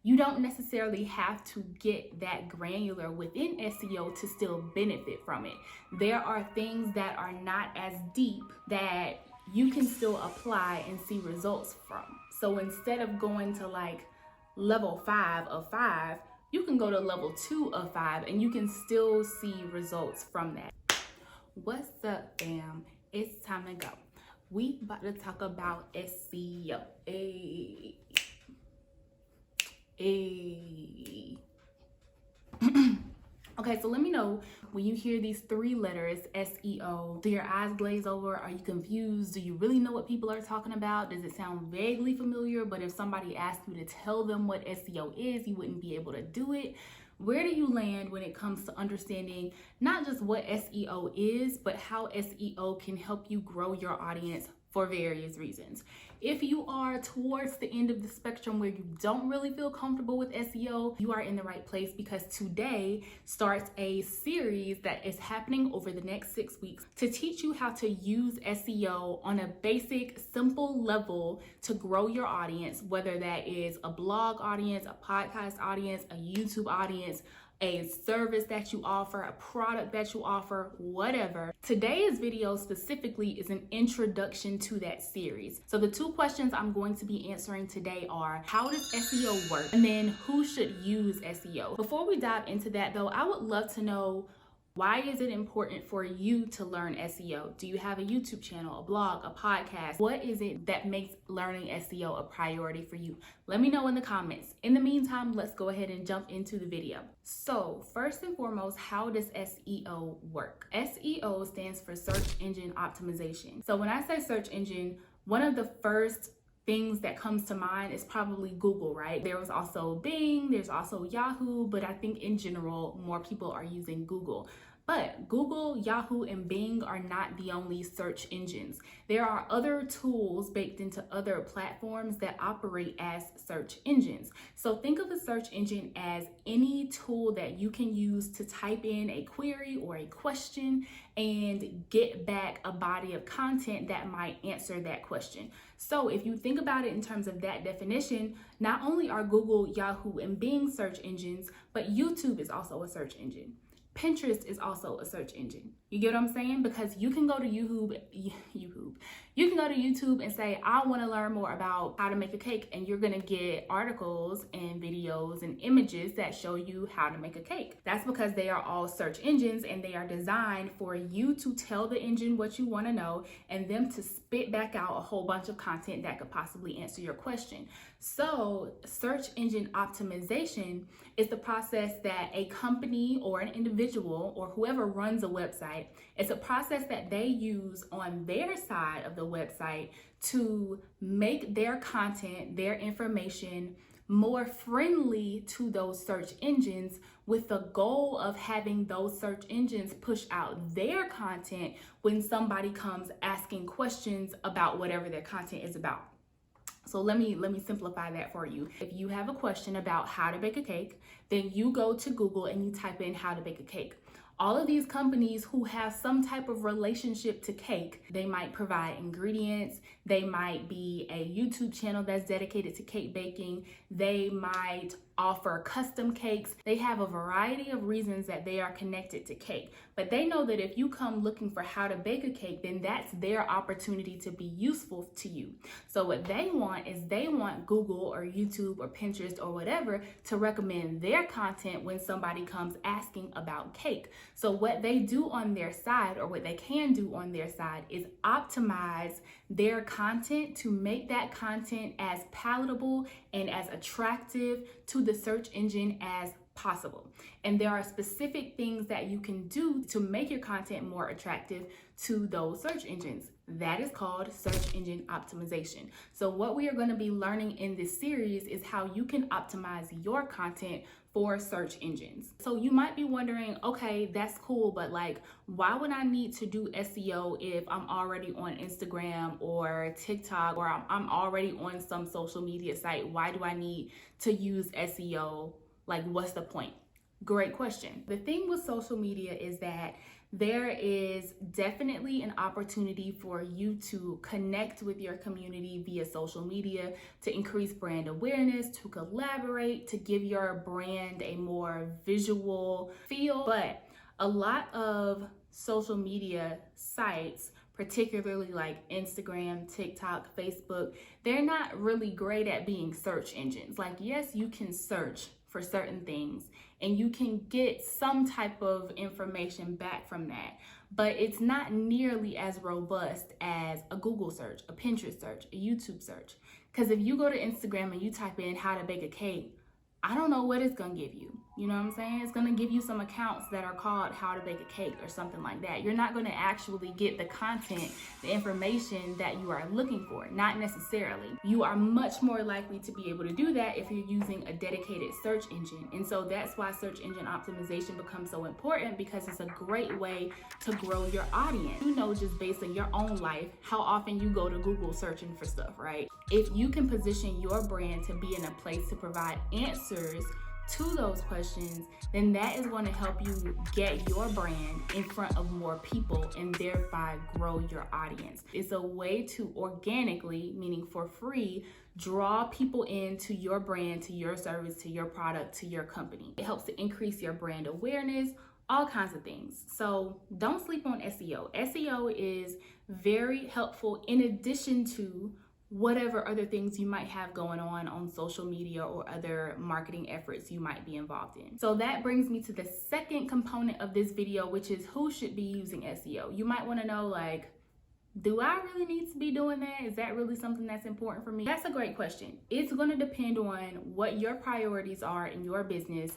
You don't necessarily have to get that granular within SEO to still benefit from it. There are things that are not as deep that you can still apply and see results from. So instead of going to like level 5 of 5, you can go to level 2 of 5 and you can still see results from that. What's up, fam? It's time to go. We about to talk about SEO. Okay, so let me know when you hear these 3 letters, SEO, do your eyes glaze over? Are you confused? Do you really know what people are talking about? Does it sound vaguely familiar, but if somebody asked you to tell them what SEO is, you wouldn't be able to do it? Where do you land when it comes to understanding not just what SEO is, but how SEO can help you grow your audience for various reasons? If you are towards the end of the spectrum where you don't really feel comfortable with SEO, you are in the right place, because today starts a series that is happening over the next 6 weeks to teach you how to use SEO on a basic, simple level to grow your audience, whether that is a blog audience, a podcast audience, a YouTube audience, a service that you offer, a product that you offer, whatever. Today's video specifically is an introduction to that series. So the 2 questions I'm going to be answering today are, how does SEO work? And then who should use SEO? Before we dive into that though, I would love to know, why is it important for you to learn SEO? Do you have a YouTube channel, a blog, a podcast? What is it that makes learning SEO a priority for you? Let me know in the comments. In the meantime, let's go ahead and jump into the video. So first and foremost, how does SEO work? SEO stands for search engine optimization. So when I say search engine, one of the first things that comes to mind is probably Google, right? There was also Bing, there's also Yahoo, but I think in general, more people are using Google. But Google, Yahoo, and Bing are not the only search engines. There are other tools baked into other platforms that operate as search engines. So think of a search engine as any tool that you can use to type in a query or a question and get back a body of content that might answer that question. So if you think about it in terms of that definition, not only are Google, Yahoo, and Bing search engines, but YouTube is also a search engine. Pinterest is also a search engine. You get what I'm saying? Because you can go to you can go to YouTube and say, I want to learn more about how to make a cake, and you're going to get articles and videos and images that show you how to make a cake. That's because they are all search engines, and they are designed for you to tell the engine what you want to know and them to spit back out a whole bunch of content that could possibly answer your question. So search engine optimization is the process that a company or an individual or whoever runs a website, it's a process that they use on their side of the website to make their content, their information more friendly to those search engines, with the goal of having those search engines push out their content when somebody comes asking questions about whatever their content is about. So let me simplify that for you. If you have a question about how to bake a cake, then you go to Google and you type in how to bake a cake. All of these companies who have some type of relationship to cake, they might provide ingredients, they might be a YouTube channel that's dedicated to cake baking, they might offer custom cakes. They have a variety of reasons that they are connected to cake. But they know that if you come looking for how to bake a cake, then that's their opportunity to be useful to you. So what they want is they want Google or YouTube or Pinterest or whatever to recommend their content when somebody comes asking about cake. So what they do on their side, or what they can do on their side, is optimize their content to make that content as palatable and as attractive to the search engine as possible. And there are specific things that you can do to make your content more attractive to those search engines. That is called search engine optimization. So what we are going to be learning in this series is how you can optimize your content for search engines. So you might be wondering, okay, that's cool, but like, why would I need to do SEO if I'm already on Instagram or TikTok, or I'm already on some social media site? Why do I need to use SEO? Like, what's the point? Great question. The thing with social media is that there is definitely an opportunity for you to connect with your community via social media, to increase brand awareness, to collaborate, to give your brand a more visual feel. But a lot of social media sites, particularly like Instagram, TikTok, Facebook, they're not really great at being search engines. Like, yes, you can search for certain things and you can get some type of information back from that, but it's not nearly as robust as a Google search, a Pinterest search, a YouTube search. Because if you go to Instagram and you type in how to bake a cake, I don't know what it's gonna give you. You know what I'm saying? It's gonna give you some accounts that are called how to bake a cake or something like that. You're not gonna actually get the content, the information that you are looking for, not necessarily. You are much more likely to be able to do that if you're using a dedicated search engine. And so that's why search engine optimization becomes so important, because it's a great way to grow your audience. You know, just based on your own life, how often you go to Google searching for stuff, right? If you can position your brand to be in a place to provide answers to those questions, then that is going to help you get your brand in front of more people and thereby grow your audience. It's a way to organically, meaning for free, draw people into your brand, to your service, to your product, to your company. It helps to increase your brand awareness, all kinds of things. So don't sleep on SEO. SEO is very helpful in addition to whatever other things you might have going on social media or other marketing efforts you might be involved in. So that brings me to the second component of this video, which is who should be using SEO. You might want to know, like, do I really need to be doing that? Is that really something that's important for me? That's a great question. It's going to depend on what your priorities are in your business,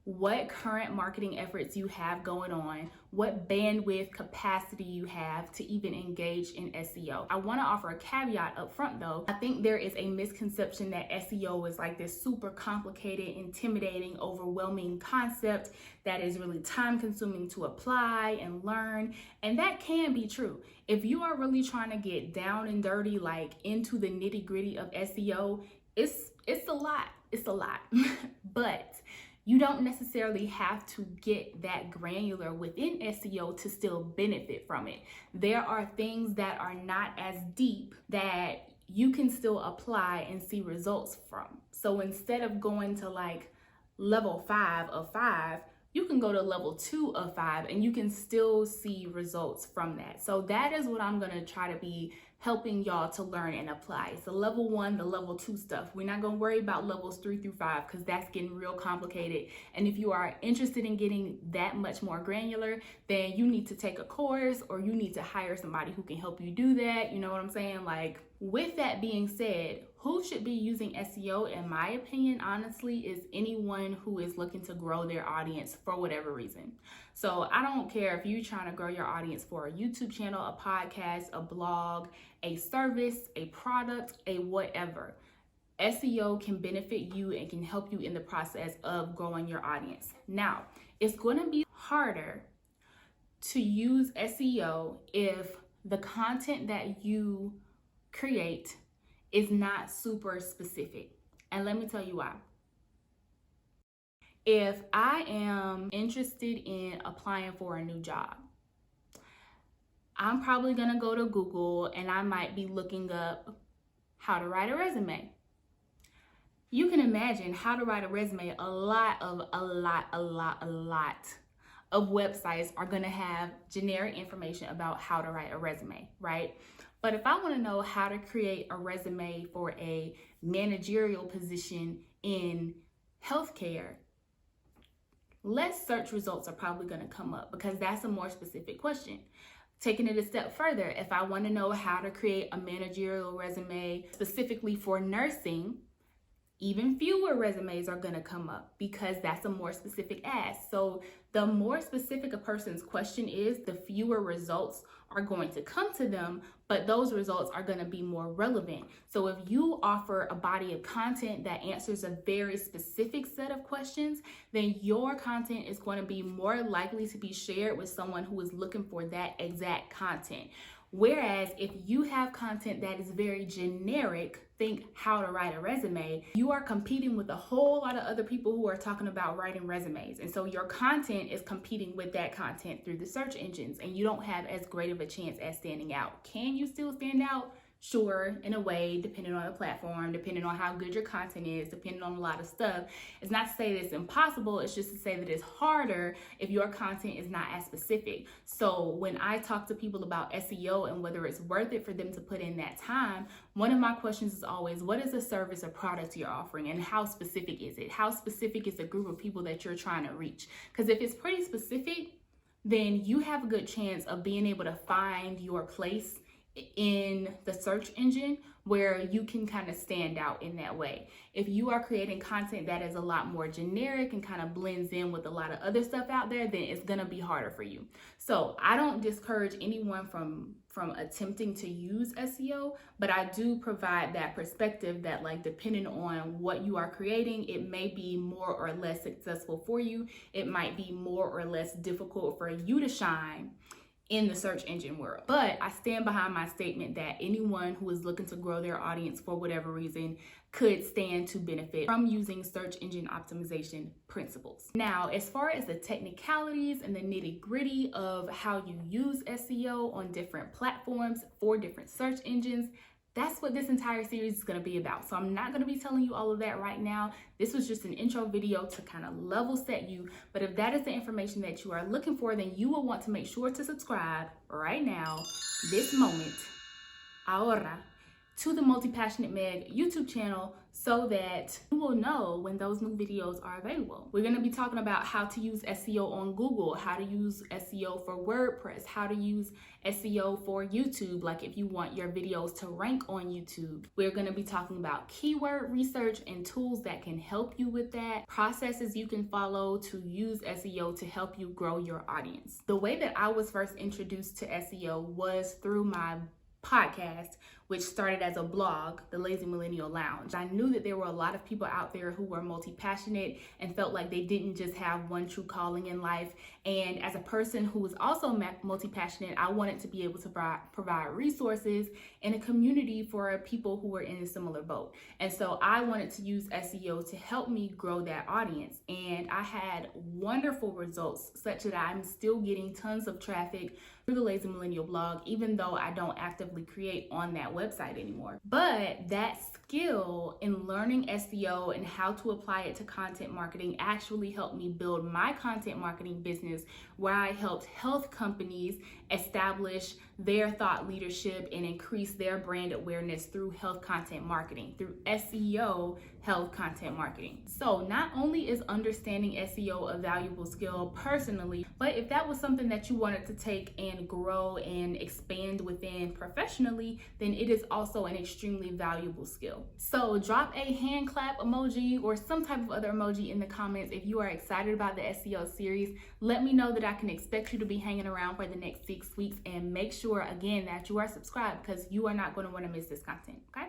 what current marketing efforts you have going on, what bandwidth capacity you have to even engage in SEO. I want to offer a caveat up front though. I think there is a misconception that SEO is like this super complicated, intimidating, overwhelming concept that is really time consuming to apply and learn. And that can be true. If you are really trying to get down and dirty, like into the nitty gritty of SEO, it's a lot. It's a lot. But you don't necessarily have to get that granular within SEO to still benefit from it. There are things that are not as deep that you can still apply and see results from. So instead of going to like level 5 of 5, you can go to level 2 of 5 and you can still see results from that. So that is what I'm gonna try to be helping y'all to learn and apply. It's the level 1, the level 2 stuff. We're not gonna worry about levels 3 through 5 because that's getting real complicated. And if you are interested in getting that much more granular, then you need to take a course or you need to hire somebody who can help you do that. You know what I'm saying? Like, with that being said, who should be using SEO, in my opinion, honestly, is anyone who is looking to grow their audience for whatever reason. So I don't care if you're trying to grow your audience for a YouTube channel, a podcast, a blog, a service, a product, a whatever. SEO can benefit you and can help you in the process of growing your audience. Now, it's going to be harder to use SEO if the content that you create is not super specific. And let me tell you why. If I am interested in applying for a new job, I'm probably gonna go to Google and I might be looking up how to write a resume. You can imagine how to write a resume. A lot of websites are gonna have generic information about how to write a resume, right? But if I want to know how to create a resume for a managerial position in healthcare, less search results are probably going to come up because that's a more specific question. Taking it a step further, if I want to know how to create a managerial resume specifically for nursing, even fewer resumes are going to come up because that's a more specific ask. So the more specific a person's question is, the fewer results are going to come to them, but those results are going to be more relevant. So if you offer a body of content that answers a very specific set of questions, then your content is going to be more likely to be shared with someone who is looking for that exact content. Whereas if you have content that is very generic, think how to write a resume, you are competing with a whole lot of other people who are talking about writing resumes. And so your content is competing with that content through the search engines, and you don't have as great of a chance at standing out. Can you still stand out? Sure, in a way, depending on the platform, depending on how good your content is, depending on a lot of stuff. It's not to say that it's impossible, it's just to say that it's harder if your content is not as specific. So when I talk to people about SEO and whether it's worth it for them to put in that time, one of my questions is always, what is the service or product you're offering, and how specific is it? How specific is the group of people that you're trying to reach? Because if it's pretty specific, then you have a good chance of being able to find your place in the search engine where you can kind of stand out in that way. If you are creating content that is a lot more generic and kind of blends in with a lot of other stuff out there, then it's gonna be harder for you. So I don't discourage anyone from attempting to use SEO, but I do provide that perspective that, like, depending on what you are creating, it may be more or less successful for you. It might be more or less difficult for you to shine in the search engine world. But I stand behind my statement that anyone who is looking to grow their audience for whatever reason could stand to benefit from using search engine optimization principles. Now, as far as the technicalities and the nitty-gritty of how you use SEO on different platforms for different search engines, that's what this entire series is going to be about. So I'm not going to be telling you all of that right now. This was just an intro video to kind of level set you. But if that is the information that you are looking for, then you will want to make sure to subscribe right now, this moment, ahora, to the Multipassionate Meg YouTube channel so that you will know when those new videos are available. We're gonna be talking about how to use SEO on Google, how to use SEO for WordPress, how to use SEO for YouTube, like if you want your videos to rank on YouTube. We're gonna be talking about keyword research and tools that can help you with that, processes you can follow to use SEO to help you grow your audience. The way that I was first introduced to SEO was through my podcast, which started as a blog, The Lazy Millennial Lounge. I knew that there were a lot of people out there who were multi-passionate and felt like they didn't just have one true calling in life. And as a person who was also multi-passionate, I wanted to be able to provide resources and a community for people who were in a similar boat. And so I wanted to use SEO to help me grow that audience. And I had wonderful results, such that I'm still getting tons of traffic through the Lazy Millennial blog, even though I don't actively create on that website anymore. But that skill in learning SEO and how to apply it to content marketing actually helped me build my content marketing business, where I helped health companies establish their thought leadership and increase their brand awareness through health content marketing, through SEO health content marketing. So not only is understanding SEO a valuable skill personally, but if that was something that you wanted to take and grow and expand within professionally, then it is also an extremely valuable skill. So drop a hand clap emoji or some type of other emoji in the comments if you are excited about the SEO series. Let me know that I can expect you to be hanging around for the next 6 weeks, and make sure again that you are subscribed, because you are not going to want to miss this content, okay?